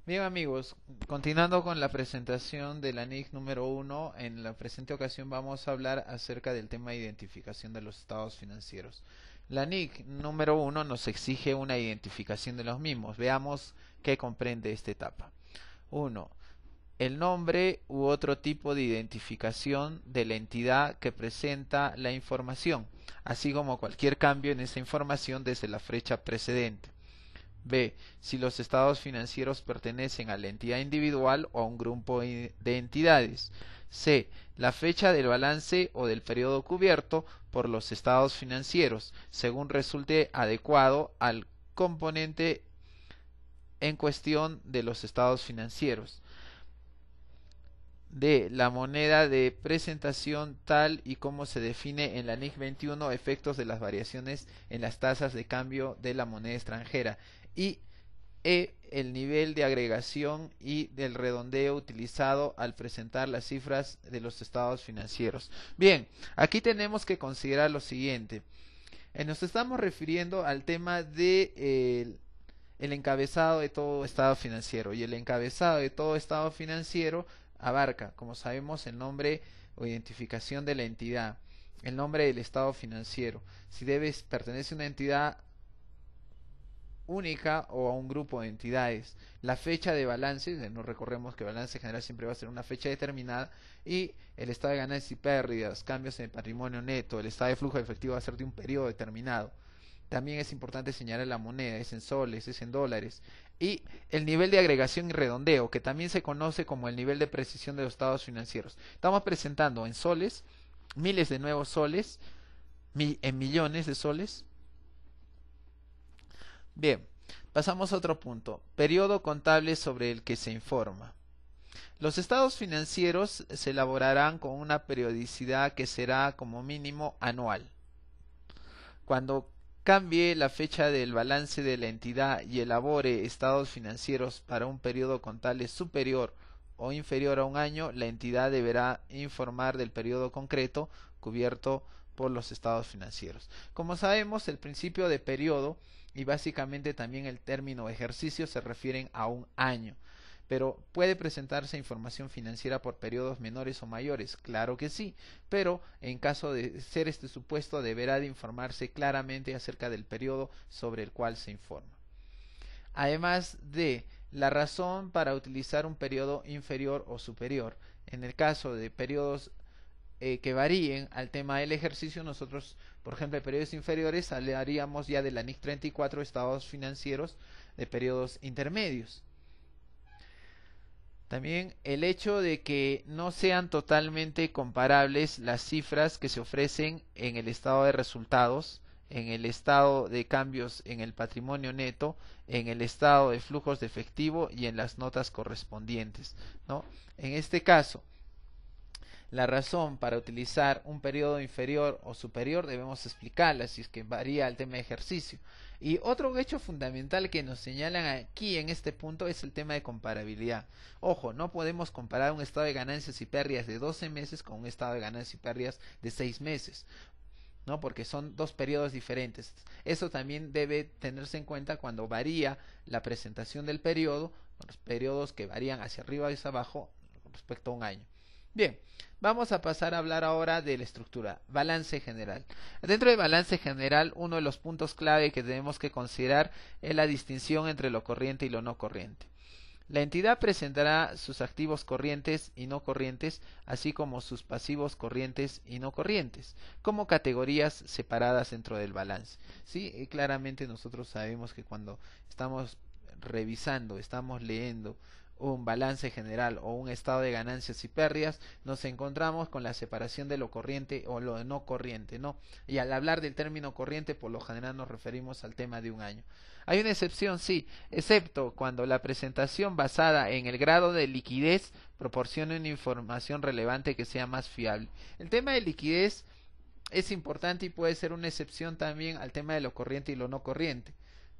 Bien amigos, continuando con la presentación de la NIC número uno, en la presente ocasión vamos a hablar acerca del tema de identificación de los estados financieros. La NIC número uno nos exige una identificación de los mismos. Veamos qué comprende esta etapa. Uno, el nombre u otro tipo de identificación de la entidad que presenta la información, así como cualquier cambio en esa información desde la fecha precedente. B. Si los estados financieros pertenecen a la entidad individual o a un grupo de entidades. C. La fecha del balance o del periodo cubierto por los estados financieros, según resulte adecuado al componente en cuestión de los estados financieros. D. La moneda de presentación tal y como se define en la NIC 21, efectos de las variaciones en las tasas de cambio de la moneda extranjera. Y el nivel de agregación y del redondeo utilizado al presentar las cifras de los estados financieros. Bien, aquí tenemos que considerar lo siguiente. Nos estamos refiriendo al tema de el encabezado de todo estado financiero, y el encabezado de todo estado financiero abarca, como sabemos, el nombre o identificación de la entidad, el nombre del estado financiero, si pertenece a una entidad única o a un grupo de entidades, la fecha de balance, no recordemos que balance general siempre va a ser una fecha determinada, y el estado de ganancias y pérdidas, cambios en el patrimonio neto, el estado de flujo de efectivo va a ser de un periodo determinado. También es importante señalar la moneda, es en soles, es en dólares, y el nivel de agregación y redondeo, que también se conoce como el nivel de precisión de los estados financieros. Estamos presentando en soles, miles de nuevos soles, en millones de soles. Bien, pasamos a otro punto. Periodo contable sobre el que se informa. Los estados financieros se elaborarán con una periodicidad que será como mínimo anual. Cuando cambie la fecha del balance de la entidad y elabore estados financieros para un periodo contable superior o inferior a un año, la entidad deberá informar del periodo concreto cubierto por los estados financieros. Como sabemos, el principio de periodo y básicamente también el término ejercicio se refieren a un año. Pero ¿puede presentarse información financiera por periodos menores o mayores? Claro que sí, pero en caso de ser este supuesto deberá de informarse claramente acerca del periodo sobre el cual se informa. Además de la razón para utilizar un periodo inferior o superior. En el caso de periodos que varíen al tema del ejercicio, nosotros, por ejemplo, en periodos inferiores hablaríamos ya de la NIC 34, estados financieros de periodos intermedios. También el hecho de que no sean totalmente comparables las cifras que se ofrecen en el estado de resultados, en el estado de cambios en el patrimonio neto, en el estado de flujos de efectivo y en las notas correspondientes, ¿no? En este caso, la razón para utilizar un periodo inferior o superior debemos explicarla si es que varía el tema de ejercicio. Y otro hecho fundamental que nos señalan aquí en este punto es el tema de comparabilidad. Ojo, no podemos comparar un estado de ganancias y pérdidas de 12 meses con un estado de ganancias y pérdidas de 6 meses. ¿No? Porque son dos periodos diferentes. Eso también debe tenerse en cuenta cuando varía la presentación del periodo, los periodos que varían hacia arriba y hacia abajo respecto a un año. Bien, vamos a pasar a hablar ahora de la estructura, balance general. Dentro del balance general, uno de los puntos clave que tenemos que considerar es la distinción entre lo corriente y lo no corriente. La entidad presentará sus activos corrientes y no corrientes, así como sus pasivos corrientes y no corrientes, como categorías separadas dentro del balance. Sí, y claramente nosotros sabemos que cuando estamos revisando, estamos leyendo un balance general o un estado de ganancias y pérdidas, nos encontramos con la separación de lo corriente o lo no corriente, ¿no? Y al hablar del término corriente, por lo general nos referimos al tema de un año. Hay una excepción, sí, excepto cuando la presentación basada en el grado de liquidez proporcione una información relevante que sea más fiable. El tema de liquidez es importante y puede ser una excepción también al tema de lo corriente y lo no corriente,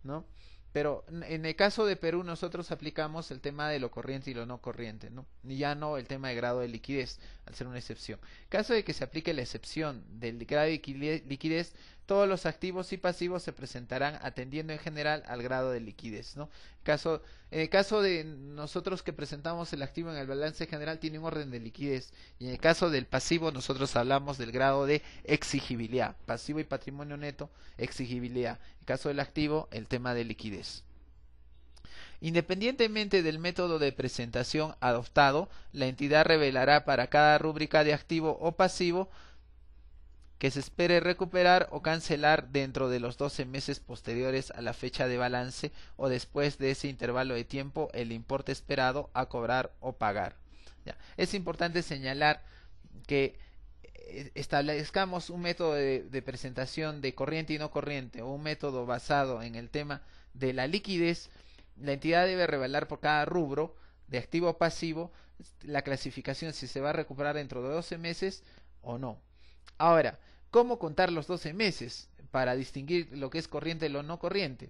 ¿no? Pero en el caso de Perú nosotros aplicamos el tema de lo corriente y lo no corriente, ¿no? Y ya no el tema de grado de liquidez, al ser una excepción. En caso de que se aplique la excepción del grado de liquidez, Todos los activos y pasivos se presentarán atendiendo en general al grado de liquidez, ¿no? En el caso de nosotros que presentamos el activo en el balance general tiene un orden de liquidez, y en el caso del pasivo nosotros hablamos del grado de exigibilidad, pasivo y patrimonio neto, exigibilidad. En el caso del activo, el tema de liquidez. Independientemente del método de presentación adoptado, la entidad revelará para cada rúbrica de activo o pasivo que se espere recuperar o cancelar dentro de los 12 meses posteriores a la fecha de balance o después de ese intervalo de tiempo el importe esperado a cobrar o pagar. Ya. Es importante señalar que establezcamos un método de presentación de corriente y no corriente, o un método basado en el tema de la liquidez. La entidad debe revelar por cada rubro de activo o pasivo la clasificación, si se va a recuperar dentro de 12 meses o no. Ahora, ¿cómo contar los 12 meses para distinguir lo que es corriente de lo no corriente?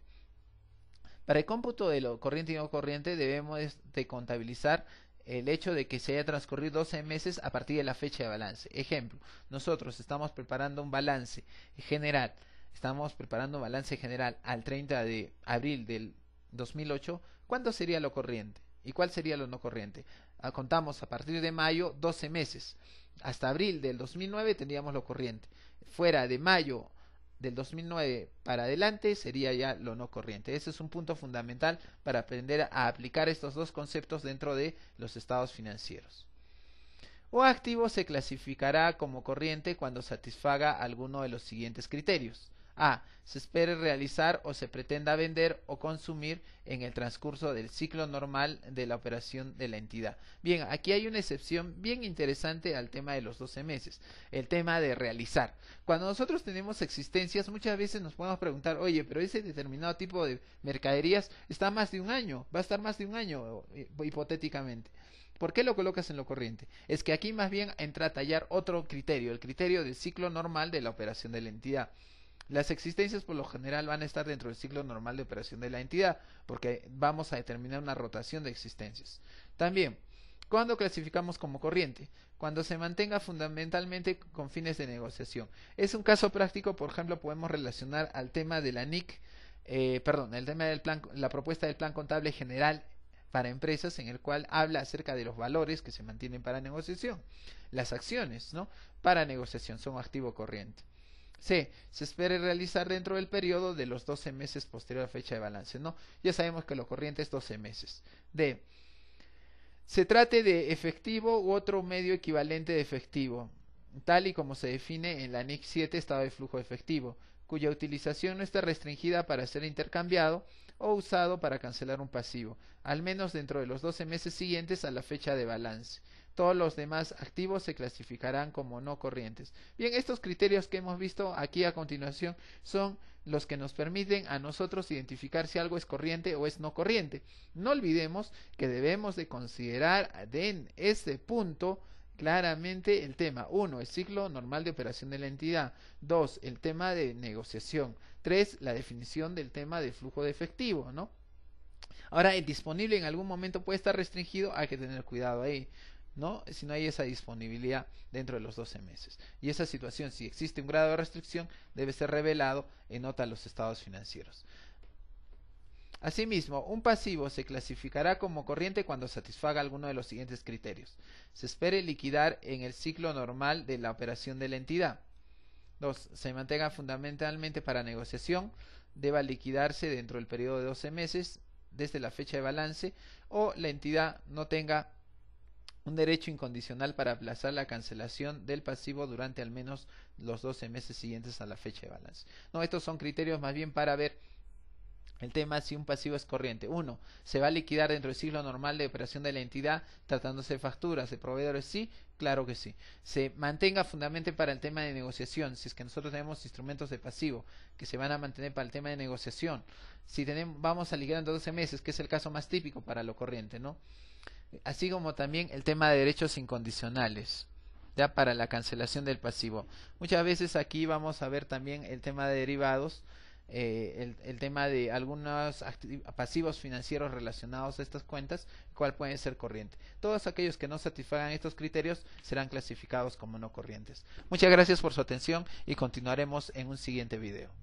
Para el cómputo de lo corriente y no corriente debemos de contabilizar el hecho de que se haya transcurrido 12 meses a partir de la fecha de balance. Ejemplo, nosotros estamos preparando un balance general. Estamos preparando un balance general al 30 de abril del 2008. ¿Cuánto sería lo corriente? ¿Y cuál sería lo no corriente? Contamos a partir de mayo 12 meses. Hasta abril del 2009 tendríamos lo corriente. Fuera de mayo del 2009 para adelante sería ya lo no corriente. Ese es un punto fundamental para aprender a aplicar estos dos conceptos dentro de los estados financieros. O activo se clasificará como corriente cuando satisfaga alguno de los siguientes criterios. A. Se espere realizar o se pretenda vender o consumir en el transcurso del ciclo normal de la operación de la entidad. Bien, aquí hay una excepción bien interesante al tema de los 12 meses, el tema de realizar. Cuando nosotros tenemos existencias, muchas veces nos podemos preguntar, oye, pero ese determinado tipo de mercaderías está más de un año, va a estar más de un año, hipotéticamente. ¿Por qué lo colocas en lo corriente? Es que aquí más bien entra a tallar otro criterio, el criterio del ciclo normal de la operación de la entidad. Las existencias por lo general van a estar dentro del ciclo normal de operación de la entidad, porque vamos a determinar una rotación de existencias. También, ¿cuándo clasificamos como corriente? Cuando se mantenga fundamentalmente con fines de negociación. Es un caso práctico, por ejemplo, podemos relacionar al tema de la NIC, el tema del plan, la propuesta del plan contable general para empresas, en el cual habla acerca de los valores que se mantienen para negociación. Las acciones, ¿no?, para negociación son activo corriente. C. Se espere realizar dentro del periodo de los 12 meses posterior a fecha de balance, ¿no? Ya sabemos que lo corriente es 12 meses. D. Se trate de efectivo u otro medio equivalente de efectivo, tal y como se define en la NIC 7, estado de flujo efectivo, cuya utilización no está restringida para ser intercambiado o usado para cancelar un pasivo, al menos dentro de los 12 meses siguientes a la fecha de balance. Todos los demás activos se clasificarán como no corrientes. Bien, estos criterios que hemos visto aquí a continuación son los que nos permiten a nosotros identificar si algo es corriente o es no corriente. No olvidemos que debemos de considerar en este punto claramente el tema 1, el ciclo normal de operación de la entidad; 2, el tema de negociación; 3, la definición del tema de flujo de efectivo, ¿no? Ahora, el disponible en algún momento puede estar restringido, hay que tener cuidado ahí, ¿no? Si no hay esa disponibilidad dentro de los 12 meses. Y esa situación, si existe un grado de restricción, debe ser revelado en nota a los estados financieros. Asimismo, un pasivo se clasificará como corriente cuando satisfaga alguno de los siguientes criterios. Se espere liquidar en el ciclo normal de la operación de la entidad. 2. Se mantenga fundamentalmente para negociación. Deba liquidarse dentro del periodo de 12 meses desde la fecha de balance, o la entidad no tenga un derecho incondicional para aplazar la cancelación del pasivo durante al menos los 12 meses siguientes a la fecha de balance. No, estos son criterios más bien para ver el tema si un pasivo es corriente. 1. ¿Se va a liquidar dentro del ciclo normal de operación de la entidad tratándose de facturas de proveedores? Sí, claro que sí. Se mantenga fundamentalmente para el tema de negociación. Si es que nosotros tenemos instrumentos de pasivo que se van a mantener para el tema de negociación. Si vamos a liquidar en 12 meses, que es el caso más típico para lo corriente, ¿no? Así como también el tema de derechos incondicionales, ya para la cancelación del pasivo. Muchas veces aquí vamos a ver también el tema de derivados, el tema de algunos pasivos financieros relacionados a estas cuentas, cuál pueden ser corriente. Todos aquellos que no satisfagan estos criterios serán clasificados como no corrientes. Muchas gracias por su atención y continuaremos en un siguiente video.